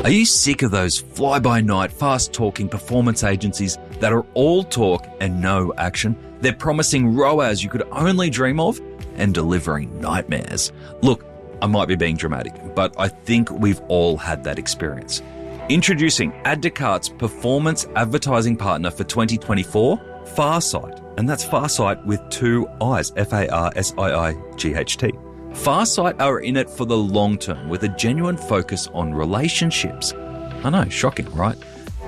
Are you sick of those fly-by-night, fast-talking performance agencies that are all talk and no action? They're promising ROAS you could only dream of and delivering nightmares. Look, I might be being dramatic, but I think we've all had that experience. Introducing Add to Cart's performance advertising partner for 2024, Farsight. And that's Farsight with two I's, Farsight. Farsight are in it for the long term with a genuine focus on relationships. I know, shocking, right?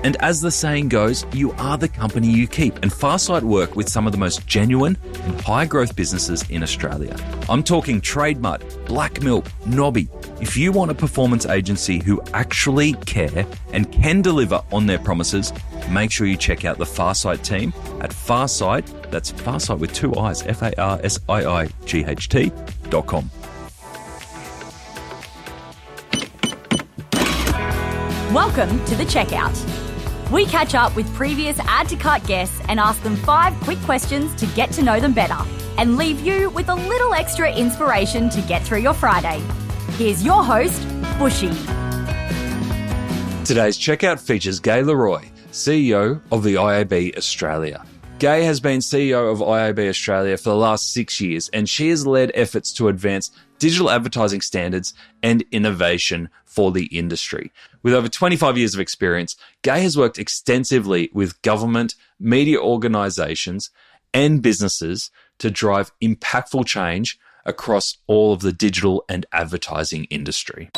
And as the saying goes, you are the company you keep. And Farsight work with some of the most genuine and high-growth businesses in Australia. I'm talking Trade Mud, Black Milk, Nobby. If you want a performance agency who actually care and can deliver on their promises, make sure you check out the Farsight team at Farsight, that's Farsight with two I's, Farsight.com. Welcome to The Checkout. We catch up with previous Add to Cart guests and ask them 5 quick questions to get to know them better and leave you with a little extra inspiration to get through your Friday. Here's your host, Bushy. Today's checkout features Gai Le Roy, CEO of the IAB Australia. Gai has been CEO of IAB Australia for the last 6 years, and she has led efforts to advance digital advertising standards and innovation for the industry. With over 25 years of experience, Gai has worked extensively with government, media organisations, and businesses to drive impactful change across all of the digital and advertising industry.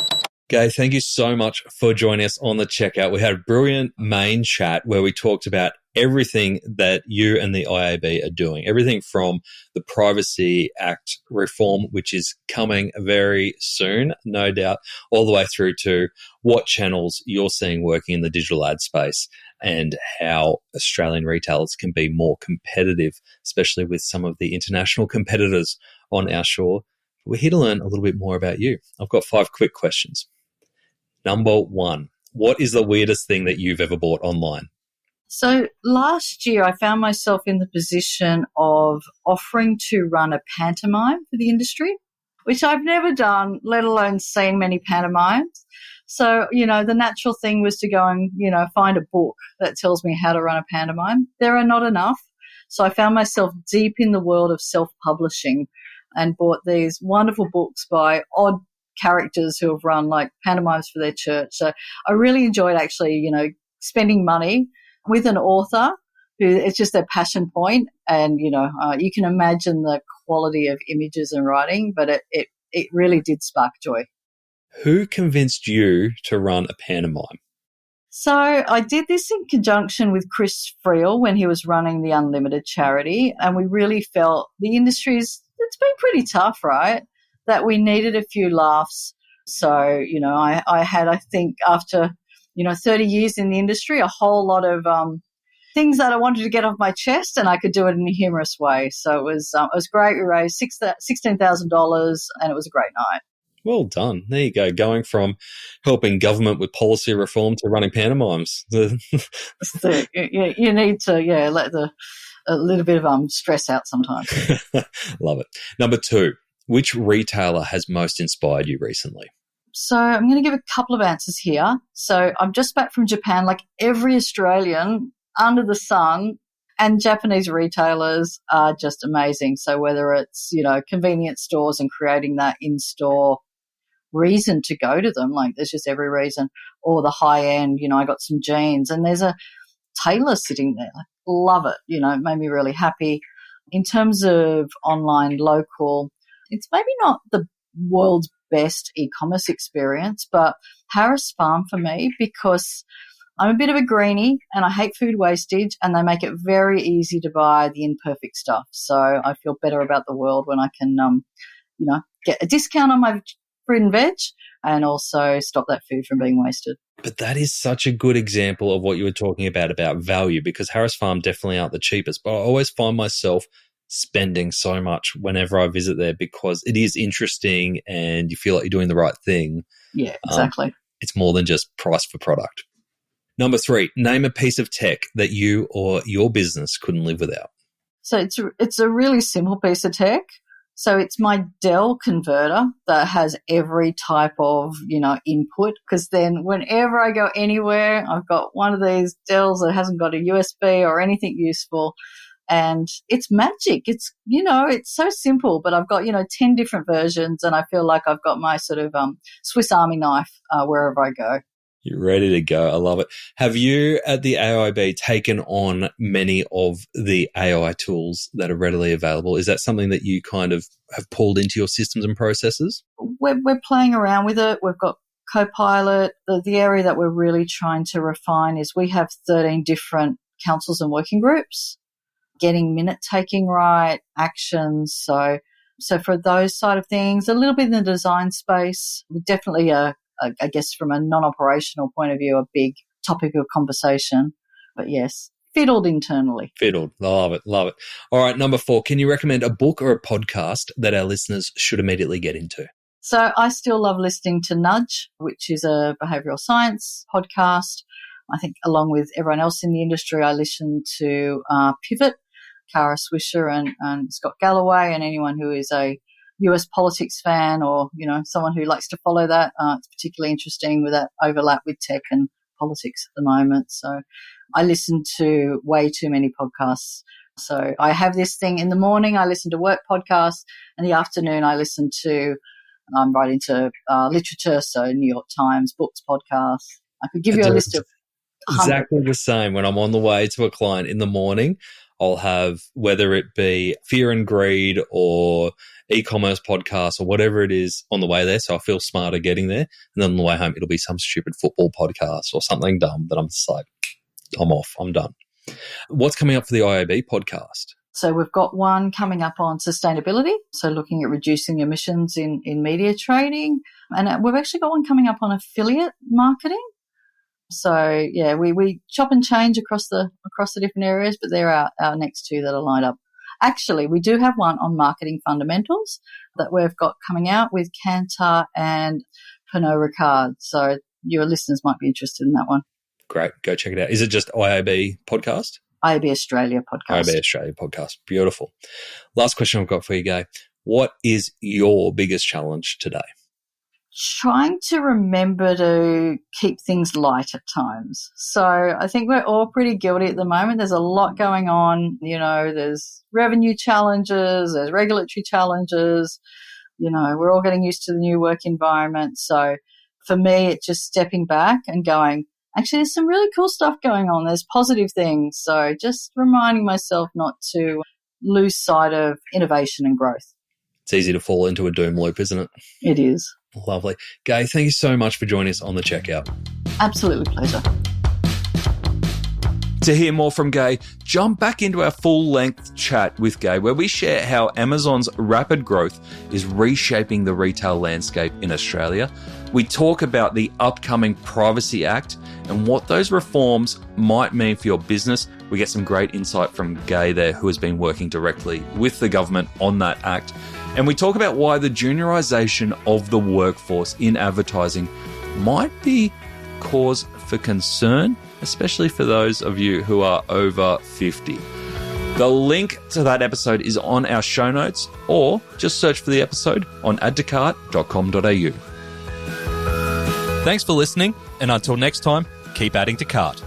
Gai, thank you so much for joining us on The Checkout. We had a brilliant main chat where we talked about everything that you and the IAB are doing, everything from the Privacy Act reform, which is coming very soon, no doubt, all the way through to what channels you're seeing working in the digital ad space and how Australian retailers can be more competitive, especially with some of the international competitors on our shore. We're here to learn a little bit more about you. I've got 5 quick questions. Number 1, what is the weirdest thing that you've ever bought online? So last year I found myself in the position of offering to run a pantomime for the industry, which I've never done, let alone seen many pantomimes. So, the natural thing was to go and, find a book that tells me how to run a pantomime. There are not enough. So I found myself deep in the world of self-publishing and bought these wonderful books by odd characters who have run like pantomimes for their church. So I really enjoyed actually, spending money with an author who it's just their passion point. And, you can imagine the quality of images and writing, but it really did spark joy. Who convinced you to run a pantomime? So I did this in conjunction with Chris Friel when he was running the Unlimited charity. And we really felt the it's been pretty tough, right? That we needed a few laughs. So, I had, I think after 30 years in the industry, a whole lot of things that I wanted to get off my chest, and I could do it in a humorous way. So it was great. We raised $16,000, and it was a great night. Well done. There you go. Going from helping government with policy reform to running pantomimes. You need to, let a little bit of stress out sometimes. Love it. Number 2, which retailer has most inspired you recently? So I'm going to give a couple of answers here. So I'm just back from Japan, like every Australian under the sun, and Japanese retailers are just amazing. So whether it's, convenience stores and creating that in-store reason to go to them, like there's just every reason, or the high end, I got some jeans and there's a tailor sitting there. I love it. It made me really happy. In terms of online local, it's maybe not the world's best e-commerce experience, but Harris Farm for me, because I'm a bit of a greenie and I hate food wastage, and they make it very easy to buy the imperfect stuff. So I feel better about the world when I can, get a discount on my fruit and veg and also stop that food from being wasted. But that is such a good example of what you were talking about value, because Harris Farm definitely aren't the cheapest, but I always find myself spending so much whenever I visit there because it is interesting and you feel like you're doing the right thing. Yeah, exactly. It's more than just price for product. Number 3, name a piece of tech that you or your business couldn't live without. So it's a really simple piece of tech. So it's my Dell converter that has every type of, input, because then whenever I go anywhere, I've got one of these Dells that hasn't got a USB or anything useful. And it's magic. It's, it's so simple, but I've got, 10 different versions, and I feel like I've got my sort of Swiss Army knife wherever I go. You're ready to go. I love it. Have you at the AIB taken on many of the AI tools that are readily available? Is that something that you kind of have pulled into your systems and processes? We're playing around with it. We've got Copilot. The area that we're really trying to refine is we have 13 different councils and working groups, getting minute taking right, actions. So for those side of things, a little bit in the design space, definitely I guess from a non-operational point of view, a big topic of conversation. But yes, fiddled internally. Fiddled. Love it. Love it. All right, number 4, can you recommend a book or a podcast that our listeners should immediately get into? So I still love listening to Nudge, which is a behavioural science podcast. I think along with everyone else in the industry, I listen to Pivot, Kara Swisher and Scott Galloway, and anyone who is a US politics fan or, someone who likes to follow that. It's particularly interesting with that overlap with tech and politics at the moment. So I listen to way too many podcasts. So I have this thing in the morning, I listen to work podcasts, and the afternoon I listen to, I'm right into literature, so New York Times, books, podcasts. I could give you a list of 100. Exactly the same. When I'm on the way to a client in the morning, I'll have, whether it be Fear and Greed or e-commerce podcast or whatever it is on the way there, so I feel smarter getting there. And then on the way home, it'll be some stupid football podcast or something dumb that I'm just like, I'm off, I'm done. What's coming up for the IAB podcast? So we've got one coming up on sustainability, so looking at reducing emissions in media trading. And we've actually got one coming up on affiliate marketing. So, yeah, we chop and change across the different areas, but they're our next two that are lined up. Actually, we do have one on marketing fundamentals that we've got coming out with Kantar and Pernod Ricard. So your listeners might be interested in that one. Great. Go check it out. Is it just IAB podcast? IAB Australia podcast. IAB Australia podcast. Beautiful. Last question I've got for you, Gai. What is your biggest challenge today? Trying to remember to keep things light at times. So I think we're all pretty guilty at the moment. There's a lot going on. There's revenue challenges, there's regulatory challenges. We're all getting used to the new work environment. So for me, it's just stepping back and going, actually, there's some really cool stuff going on. There's positive things. So just reminding myself not to lose sight of innovation and growth. It's easy to fall into a doom loop, isn't it? It is. Lovely. Gai, thank you so much for joining us on The Checkout. Absolutely pleasure. To hear more from Gai, jump back into our full-length chat with Gai, where we share how Amazon's rapid growth is reshaping the retail landscape in Australia. We talk about the upcoming Privacy Act and what those reforms might mean for your business. We get some great insight from Gai there, who has been working directly with the government on that act. And we talk about why the juniorisation of the workforce in advertising might be cause for concern, especially for those of you who are over 50. The link to that episode is on our show notes, or just search for the episode on addtocart.com.au. Thanks for listening, and until next time, keep adding to cart.